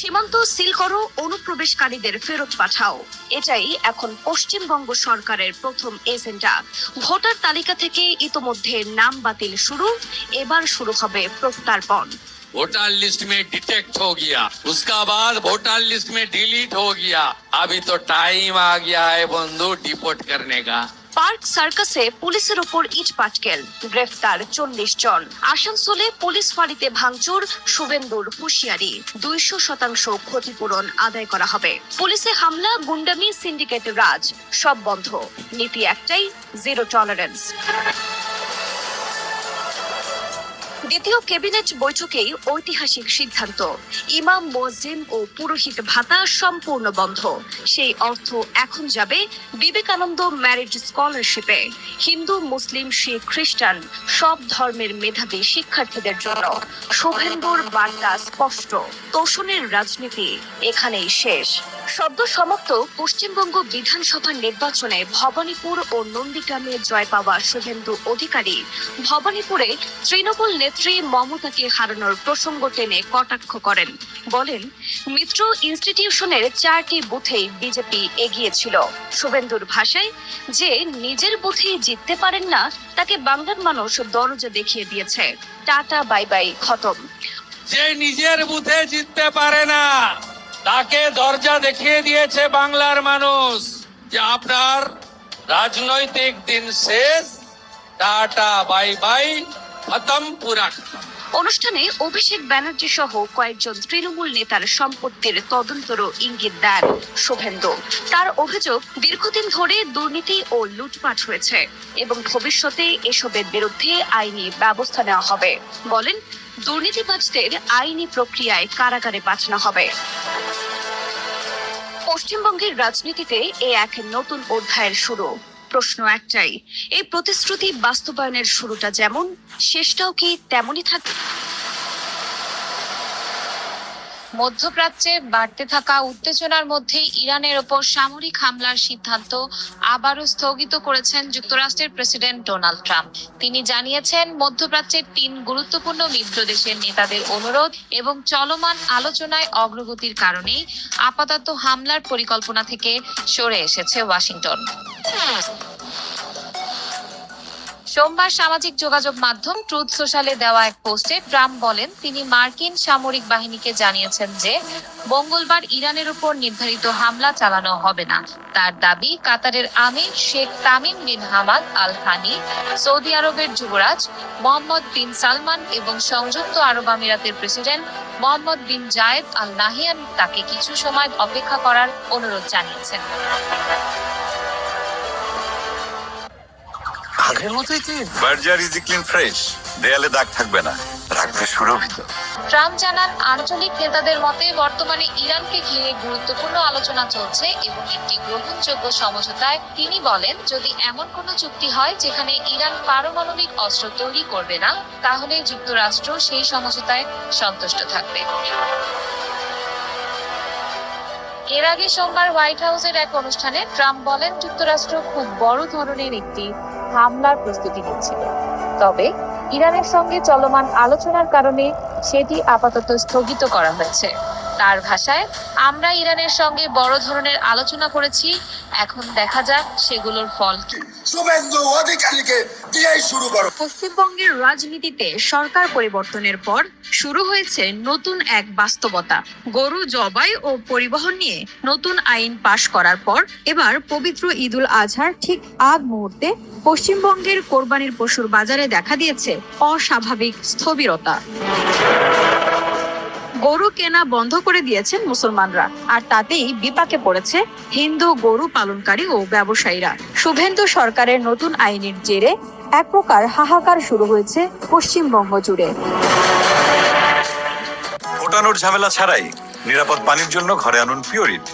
সীমান্ত সিল করো, অনুপ্রবেশকারীদের ফেরত পাঠাও, এটাই এখন পশ্চিমবঙ্গ সরকারের প্রথম এজেন্ডা। ভোটার তালিকা থেকে ইতোমধ্যে নাম বাতিল শুরু, এবার শুরু হবে প্রত্যার্পণ। वोटर लिस्ट में डिटेक्ट हो गया, उसका बाद वोटर लिस्ट में डिलीट हो गया। अभी तो टाइम आ गया है बंधु डिपोर्ट करने का। পার্ক সার্কাসে পুলিশের ওপর ইট পাটকেল, গ্রেফতার 40 জন। আসানসোলে পুলিশ ফাঁড়িতে ভাঙচুর, শুভেন্দুর হুঁশিয়ারি, 200% ক্ষতিপূরণ আদায় করা হবে। পুলিশে হামলা, গুন্ডামি, সিন্ডিকেটের রাজ, সব বন্ধ। নীতি একটাই, জিরো টলারেন্স। দ্বিতীয় ক্যাবিনেট বৈঠকেই ঐতিহাসিক সিদ্ধান্ত, ইমাম, মুয়াজ্জিন ও পুরোহিত ভাতা সম্পূর্ণ বন্ধ। সেই অর্থ এখন যাবে বিবেকানন্দ ম্যারিজ স্কলারশিপে। হিন্দু, মুসলিম, শিখ, খ্রিস্টান সব ধর্মের মেধাবী শিক্ষার্থীদের জন্য। শুভেন্দুর বার্তা স্পষ্ট, তোষণের রাজনীতি এখানেই শেষ। সদ্য সমাপ্ত পশ্চিমবঙ্গ বিধানসভা নির্বাচনে ভবানীপুর ও নন্দীগ্রামে জয় পাওয়া শুভেন্দু অধিকারী ভবানীপুরে তৃণমূল নেত্রী মমতাকে হারানোর প্রসঙ্গ টেনে কটাক্ষ করেন। বলেন, মিত্র ইনস্টিটিউশনের 4টি বুথেই বিজেপি এগিয়েছিল। শুভেন্দুর ভাষায়, যে নিজের বুথেই জিততে পারেন না তাকে বাংলার মানুষ দরজা দেখিয়ে দিয়েছে। টাটা বাই বাই, খতম। যে নিজের বুথে জিততে পারে না তাকে দরজা দেখিয়ে দিয়েছে বাংলার মানুষ। যে আপনার রাজনৈতিক দিন শেষ, টাটা বাই বাই, খতম, পুরা খতম। অনুষ্ঠানে অভিষেক ব্যানার্জি সহ কয়েকজন তৃণমূল নেতার সম্পত্তির তদন্তেরও ইঙ্গিত দেন শুভেন্দু। তার অভিযোগ, দীর্ঘদিন ধরে দুর্নীতি ও লুটপাট হয়েছে এবং ভবিষ্যতে এসবের বিরুদ্ধে আইনি ব্যবস্থা নেওয়া হবে। বলেন, দুর্নীতিবাজদের আইনি প্রক্রিয়ায় কারাগারে পাঠানো হবে। পশ্চিমবঙ্গের রাজনীতিতে এ এক নতুন অধ্যায়ের শুরু। প্রশ্ন একটাই, এই প্রতিশ্রুতি বাস্তবায়নের শুরুটা যেমন, শেষটাও কি তেমনই থাকবে? মধ্যপ্রাচ্যে বাড়তে থাকা উত্তেজনার মধ্যেই ইরানের ওপর সামরিক হামলার সিদ্ধান্ত আবারও স্থগিত করেছেন যুক্তরাষ্ট্রের প্রেসিডেন্ট ডোনাল্ড ট্রাম্প। তিনি জানিয়েছেন, মধ্যপ্রাচ্যের 3 গুরুত্বপূর্ণ মিত্র দেশের নেতাদের অনুরোধ এবং চলমান আলোচনায় অগ্রগতির কারণেই আপাতত হামলার পরিকল্পনা থেকে সরে এসেছে ওয়াশিংটন। সোমবার সামাজিক যোগাযোগ মাধ্যম ট্রুথ সোশ্যালে দেওয়া এক পোস্টে ট্রাম্প বলেন, তিনি মার্কিন সামরিক বাহিনীকে জানিয়েছেন যে মঙ্গলবার ইরানের উপর নির্ধারিত হামলা চালানো হবে না। তার দাবি, কাতারের আমির Sheikh Tamim bin Hamad Al Thani, Saudi আরবের যুবরাজ মোহাম্মদ বিন সালমান এবং সংযুক্ত আরব আমিরাতের president Mohammed bin Zayed Al Nahyan তাকে কিছু সময় অপেক্ষা করার অনুরোধ জানিয়েছেন। আগের মতোই কি বার্জার ইজি ক্লিন ফ্রেশ, দেয়ালে দাগ থাকবে না, রাখবে সুরভিত। ট্রাম্প জানান, আঞ্চলিক নেতাদের মতে বর্তমানে ইরানকে ঘিরে গুরুত্বপূর্ণ আলোচনা চলছে এবং একটি গ্রহণযোগ্য সমঝোতায় তিনি বলেন, যদি এমন কোনো চুক্তি হয় যেখানে ইরান পারমাণবিক অস্ত্র তৈরি করবে না, তাহলে যুক্তরাষ্ট্র সেই সমঝোতায় সন্তুষ্ট থাকবে। এর আগে সোমবার হোয়াইট হাউসের এক অনুষ্ঠানে ট্রাম্প বলেন, যুক্তরাষ্ট্র খুব বড় ধরনের একটি হামলার প্রস্তুতি নিচ্ছিল, তবে ইরানের সঙ্গে চলমান আলোচনার কারণে সেটি আপাতত স্থগিত করা হয়েছে। তার ভাষায়, আমরা ইরানের সঙ্গে বড় ধরনের আলোচনা করেছি, এখন দেখা যাক সেগুলোর ফল কি। পশ্চিমবঙ্গের রাজনীতিতে সরকার পরিবর্তনের পর শুরু হয়েছে নতুন এক বাস্তবতা। গরু জবাই ও পরিবহন নিয়ে নতুন আইন পাশ করার পর এবার পবিত্র ঈদুল আজহার ঠিক আগ মুহূর্তে পশ্চিমবঙ্গের কোরবানির পশুর বাজারে দেখা দিয়েছে অস্বাভাবিক স্থবিরতা। গরু কেনা বন্ধ করে দিয়েছেন মুসলমানরা, আর তাতেই বিপাকে পড়েছে হিন্দু গরু পালনকারী ও ব্যবসায়ীরা। শুভেন্দু সরকারের নতুন আইনের জেরে এক প্রকার হাহাকার শুরু হয়েছে পশ্চিমবঙ্গ জুড়ে। ফোটানোর ঝামেলা ছাড়াই নিরাপদ পানির জন্য ঘরে আনুন পিওরিট।